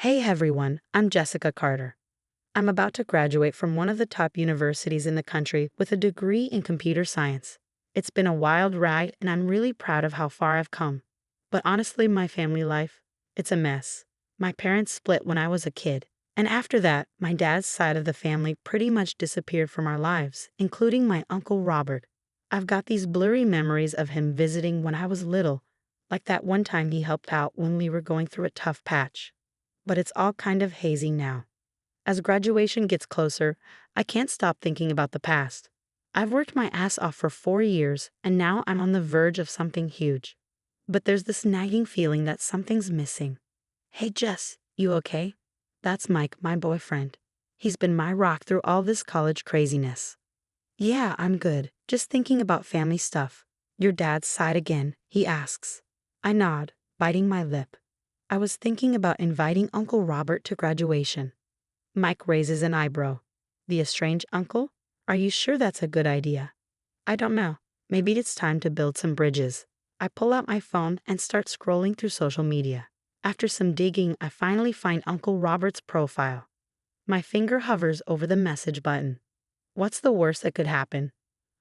Hey everyone, I'm Jessica Carter. I'm about to graduate from one of the top universities in the country with a degree in computer science. It's been a wild ride and I'm really proud of how far I've come. But honestly, my family life, it's a mess. My parents split when I was a kid, and after that, my dad's side of the family pretty much disappeared from our lives, including my Uncle Robert. I've got these blurry memories of him visiting when I was little, like that one time he helped out when we were going through a tough patch. But it's all kind of hazy now. As graduation gets closer, I can't stop thinking about the past. I've worked my ass off for 4 years, and now I'm on the verge of something huge. But there's this nagging feeling that something's missing. Hey Jess, you okay? That's Mike, my boyfriend. He's been my rock through all this college craziness. Yeah, I'm good. Just thinking about family stuff. Your dad's side again, he asks. I nod, biting my lip. I was thinking about inviting Uncle Robert to graduation. Mike raises an eyebrow. The estranged uncle? Are you sure that's a good idea? I don't know. Maybe it's time to build some bridges. I pull out my phone and start scrolling through social media. After some digging, I finally find Uncle Robert's profile. My finger hovers over the message button. What's the worst that could happen?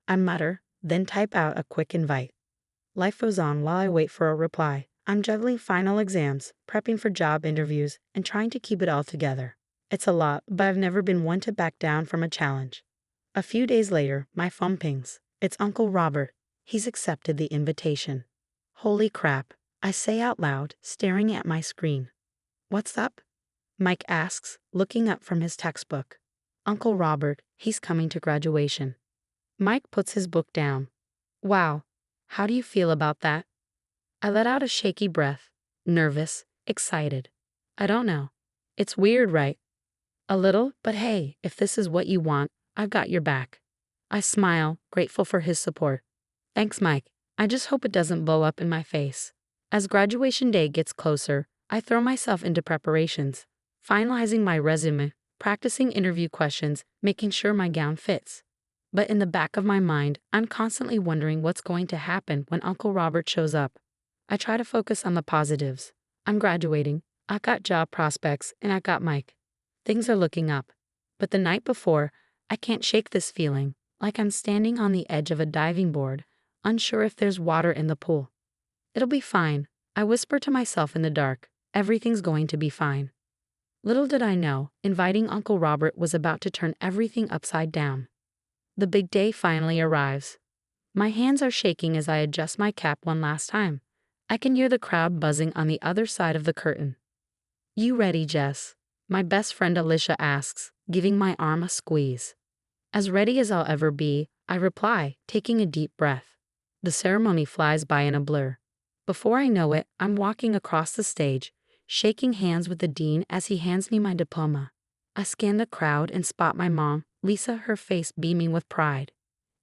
I mutter, then type out a quick invite. Life goes on while I wait for a reply. I'm juggling final exams, prepping for job interviews, and trying to keep it all together. It's a lot, but I've never been one to back down from a challenge. A few days later, my phone pings. It's Uncle Robert. He's accepted the invitation. Holy crap, I say out loud, staring at my screen. What's up? Mike asks, looking up from his textbook. Uncle Robert, he's coming to graduation. Mike puts his book down. Wow, how do you feel about that? I let out a shaky breath, nervous, excited. I don't know. It's weird, right? A little, but hey, if this is what you want, I've got your back. I smile, grateful for his support. Thanks, Mike. I just hope it doesn't blow up in my face. As graduation day gets closer, I throw myself into preparations, finalizing my resume, practicing interview questions, making sure my gown fits. But in the back of my mind, I'm constantly wondering what's going to happen when Uncle Robert shows up. I try to focus on the positives. I'm graduating, I've got job prospects, and I've got Mike. Things are looking up. But the night before, I can't shake this feeling, like I'm standing on the edge of a diving board, unsure if there's water in the pool. It'll be fine, I whisper to myself in the dark. Everything's going to be fine. Little did I know, inviting Uncle Robert was about to turn everything upside down. The big day finally arrives. My hands are shaking as I adjust my cap one last time. I can hear the crowd buzzing on the other side of the curtain. You ready, Jess? My best friend Alicia asks, giving my arm a squeeze. As ready as I'll ever be, I reply, taking a deep breath. The ceremony flies by in a blur. Before I know it, I'm walking across the stage, shaking hands with the dean as he hands me my diploma. I scan the crowd and spot my mom, Lisa, her face beaming with pride.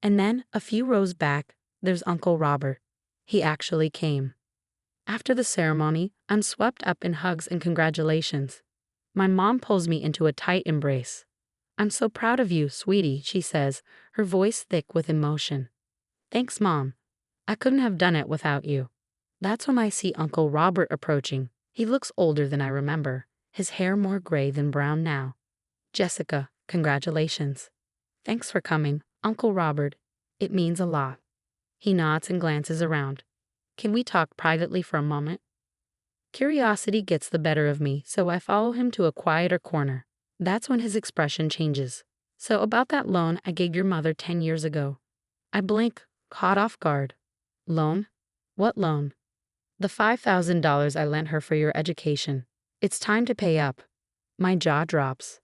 And then, a few rows back, there's Uncle Robert. He actually came. After the ceremony, I'm swept up in hugs and congratulations. My mom pulls me into a tight embrace. I'm so proud of you, sweetie, she says, her voice thick with emotion. Thanks, Mom. I couldn't have done it without you. That's when I see Uncle Robert approaching. He looks older than I remember, his hair more gray than brown now. Jessica, congratulations. Thanks for coming, Uncle Robert. It means a lot. He nods and glances around. Can we talk privately for a moment? Curiosity gets the better of me, so I follow him to a quieter corner. That's when his expression changes. So about that loan I gave your mother 10 years ago. I blink, caught off guard. Loan? What loan? The $5,000 I lent her for your education. It's time to pay up. My jaw drops.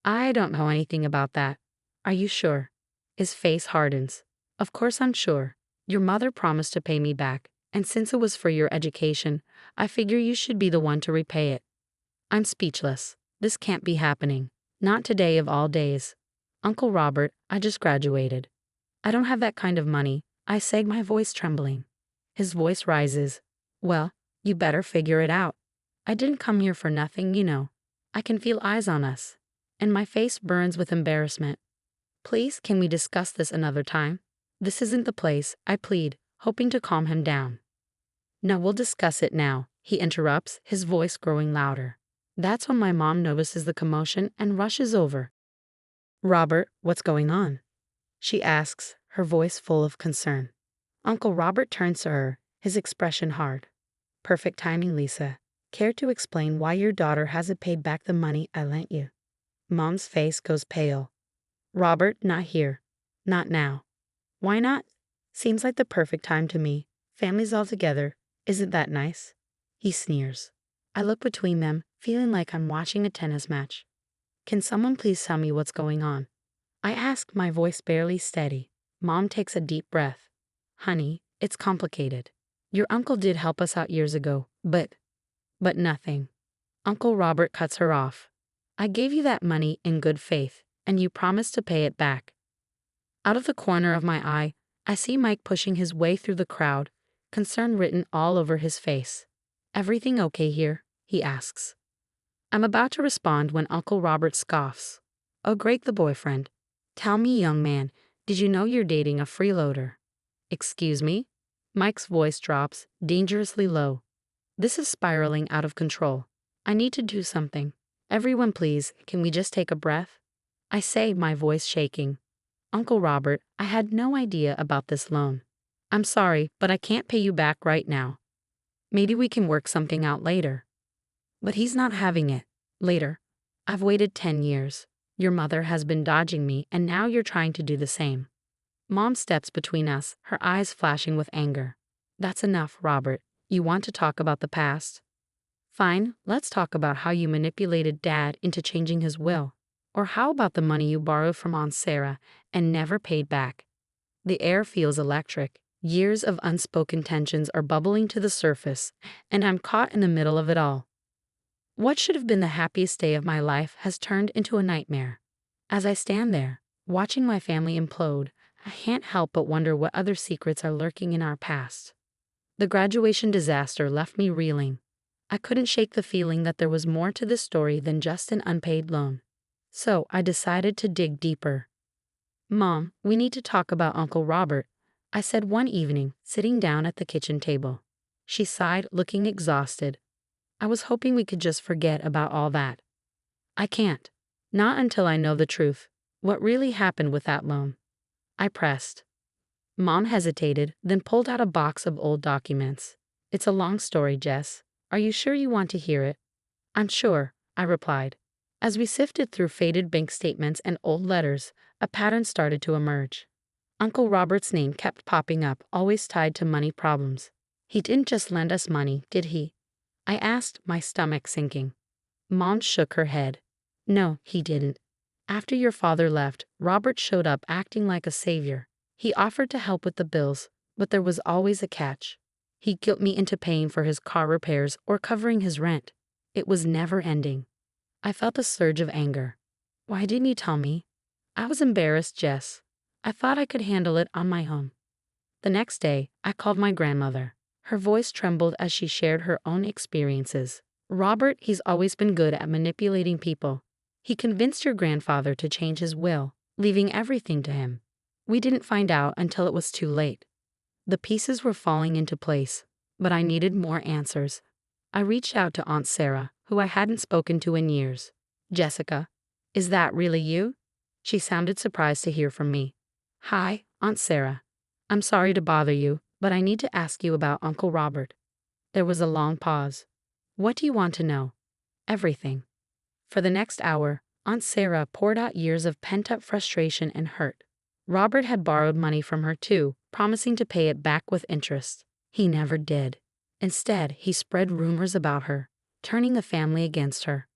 I don't know anything about that. Are you sure? His face hardens. Of course I'm sure. Your mother promised to pay me back, and since it was for your education, I figure you should be the one to repay it. I'm speechless. This can't be happening. Not today of all days. Uncle Robert, I just graduated. I don't have that kind of money, I say, my voice trembling. His voice rises. Well, you better figure it out. I didn't come here for nothing, you know. I can feel eyes on us. And my face burns with embarrassment. Please, can we discuss this another time? This isn't the place, I plead, hoping to calm him down. No, we'll discuss it now, he interrupts, his voice growing louder. That's when my mom notices the commotion and rushes over. "Robert, what's going on?" she asks, her voice full of concern. Uncle Robert turns to her, his expression hard. "Perfect timing, Lisa. Care to explain why your daughter hasn't paid back the money I lent you?" Mom's face goes pale. "Robert, not here. Not now." "Why not?" "Seems like the perfect time to me. Families all together. Isn't that nice?" He sneers. I look between them, feeling like I'm watching a tennis match. "Can someone please tell me what's going on?" I ask, my voice barely steady. Mom takes a deep breath. "Honey, it's complicated. Your uncle did help us out years ago, but nothing." Uncle Robert cuts her off. "I gave you that money in good faith, and you promised to pay it back." Out of the corner of my eye, I see Mike pushing his way through the crowd, concern written all over his face. "Everything okay here?" he asks. I'm about to respond when Uncle Robert scoffs. "Oh, great, the boyfriend. Tell me, young man, did you know you're dating a freeloader?" "Excuse me?" Mike's voice drops, dangerously low. This is spiraling out of control. I need to do something. "Everyone, please, can we just take a breath?" I say, my voice shaking. "Uncle Robert, I had no idea about this loan. I'm sorry, but I can't pay you back right now. Maybe we can work something out later." But he's not having it. "Later? I've waited 10 years. Your mother has been dodging me, and now you're trying to do the same." Mom steps between us, her eyes flashing with anger. "That's enough, Robert. You want to talk about the past? Fine, let's talk about how you manipulated Dad into changing his will. Or how about the money you borrowed from Aunt Sarah and never paid back?" The air feels electric. Years of unspoken tensions are bubbling to the surface, and I'm caught in the middle of it all. What should have been the happiest day of my life has turned into a nightmare. As I stand there, watching my family implode, I can't help but wonder what other secrets are lurking in our past. The graduation disaster left me reeling. I couldn't shake the feeling that there was more to this story than just an unpaid loan. So I decided to dig deeper. "Mom, we need to talk about Uncle Robert," I said one evening, sitting down at the kitchen table. She sighed, looking exhausted. "I was hoping we could just forget about all that." "I can't. Not until I know the truth. What really happened with that loan?" I pressed. Mom hesitated, then pulled out a box of old documents. "It's a long story, Jess. Are you sure you want to hear it?" "I'm sure," I replied. As we sifted through faded bank statements and old letters, a pattern started to emerge. Uncle Robert's name kept popping up, always tied to money problems. "He didn't just lend us money, did he?" I asked, my stomach sinking. Mom shook her head. "No, he didn't. After your father left, Robert showed up acting like a savior. He offered to help with the bills, but there was always a catch. He guilt me into paying for his car repairs or covering his rent. It was never ending." I felt a surge of anger. "Why didn't you tell me?" I was embarrassed, Jess. I thought I could handle it on my own. The next day, I called my grandmother. Her voice trembled as she shared her own experiences. "Robert, he's always been good at manipulating people. He convinced your grandfather to change his will, leaving everything to him. We didn't find out until it was too late." The pieces were falling into place, but I needed more answers. I reached out to Aunt Sarah, who I hadn't spoken to in years. "Jessica, is that really you?" She sounded surprised to hear from me. "Hi, Aunt Sarah. I'm sorry to bother you, but I need to ask you about Uncle Robert." There was a long pause. "What do you want to know?" "Everything." For the next hour, Aunt Sarah poured out years of pent-up frustration and hurt. Robert had borrowed money from her too, promising to pay it back with interest. He never did. Instead, he spread rumors about her, turning the family against her.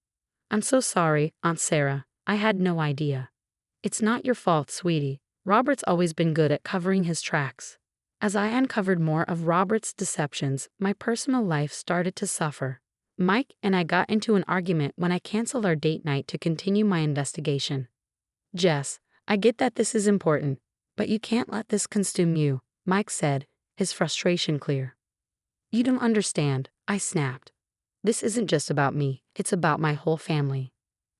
"I'm so sorry, Aunt Sarah. I had no idea." "It's not your fault, sweetie. Robert's always been good at covering his tracks." As I uncovered more of Robert's deceptions, my personal life started to suffer. Mike and I got into an argument when I canceled our date night to continue my investigation. "Jess, I get that this is important, but you can't let this consume you," Mike said, his frustration clear. "You don't understand," I snapped. "This isn't just about me, it's about my whole family."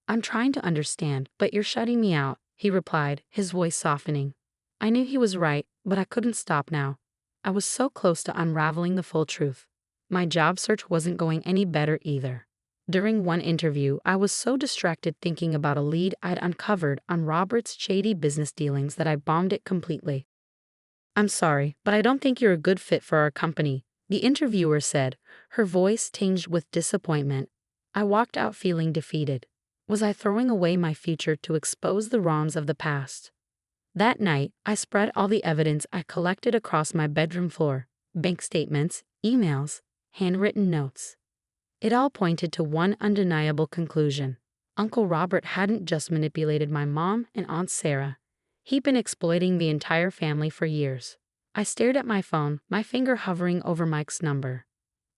"I'm trying to understand, but you're shutting me out," he replied, his voice softening. I knew he was right, but I couldn't stop now. I was so close to unraveling the full truth. My job search wasn't going any better either. During one interview, I was so distracted thinking about a lead I'd uncovered on Robert's shady business dealings that I bombed it completely. "I'm sorry, but I don't think you're a good fit for our company," the interviewer said, her voice tinged with disappointment. I walked out feeling defeated. Was I throwing away my future to expose the wrongs of the past? That night, I spread all the evidence I collected across my bedroom floor: bank statements, emails, handwritten notes. It all pointed to one undeniable conclusion. Uncle Robert hadn't just manipulated my mom and Aunt Sarah. He'd been exploiting the entire family for years. I stared at my phone, my finger hovering over Mike's number.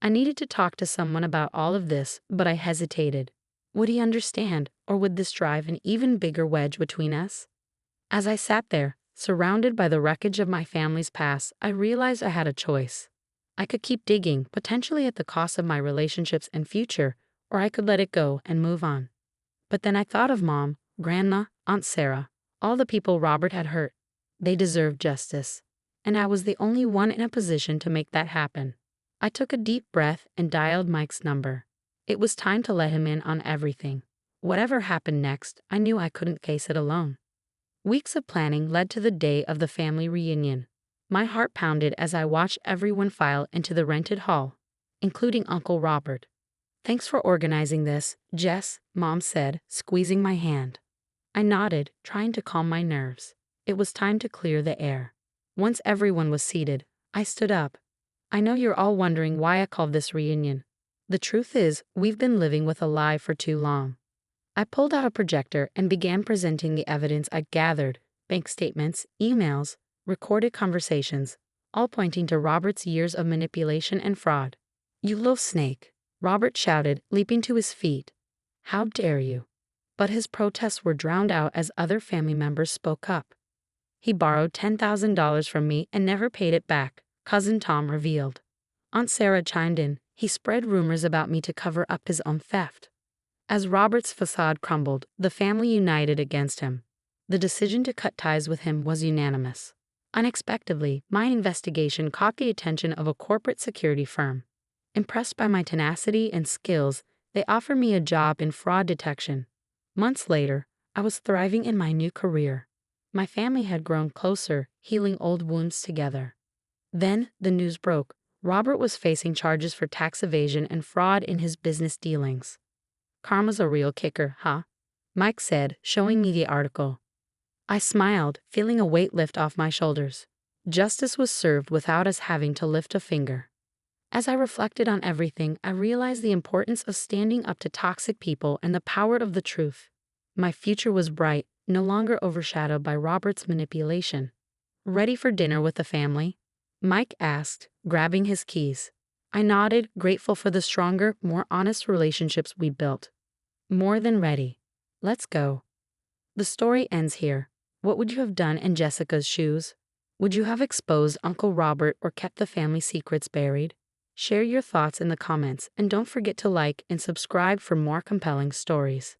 I needed to talk to someone about all of this, but I hesitated. Would he understand, or would this drive an even bigger wedge between us? As I sat there, surrounded by the wreckage of my family's past, I realized I had a choice. I could keep digging, potentially at the cost of my relationships and future, or I could let it go and move on. But then I thought of Mom, Grandma, Aunt Sarah, all the people Robert had hurt. They deserved justice. And I was the only one in a position to make that happen. I took a deep breath and dialed Mike's number. It was time to let him in on everything. Whatever happened next, I knew I couldn't face it alone. Weeks of planning led to the day of the family reunion. My heart pounded as I watched everyone file into the rented hall, including Uncle Robert. "Thanks for organizing this, Jess," Mom said, squeezing my hand. I nodded, trying to calm my nerves. It was time to clear the air. Once everyone was seated, I stood up. "I know you're all wondering why I called this reunion. The truth is, we've been living with a lie for too long." I pulled out a projector and began presenting the evidence I'd gathered: bank statements, emails, recorded conversations, all pointing to Robert's years of manipulation and fraud. "You little snake," Robert shouted, leaping to his feet. "How dare you?" But his protests were drowned out as other family members spoke up. "He borrowed $10,000 from me and never paid it back," Cousin Tom revealed. Aunt Sarah chimed in. "He spread rumors about me to cover up his own theft." As Robert's facade crumbled, the family united against him. The decision to cut ties with him was unanimous. Unexpectedly, my investigation caught the attention of a corporate security firm. Impressed by my tenacity and skills, they offered me a job in fraud detection. Months later, I was thriving in my new career. My family had grown closer, healing old wounds together. Then, the news broke. Robert was facing charges for tax evasion and fraud in his business dealings. "Karma's a real kicker, huh?" Mike said, showing me the article. I smiled, feeling a weight lift off my shoulders. Justice was served without us having to lift a finger. As I reflected on everything, I realized the importance of standing up to toxic people and the power of the truth. My future was bright, no longer overshadowed by Robert's manipulation. "Ready for dinner with the family?" Mike asked, grabbing his keys. I nodded, grateful for the stronger, more honest relationships we built. "More than ready. Let's go." The story ends here. What would you have done in Jessica's shoes? Would you have exposed Uncle Robert or kept the family secrets buried? Share your thoughts in the comments and don't forget to like and subscribe for more compelling stories.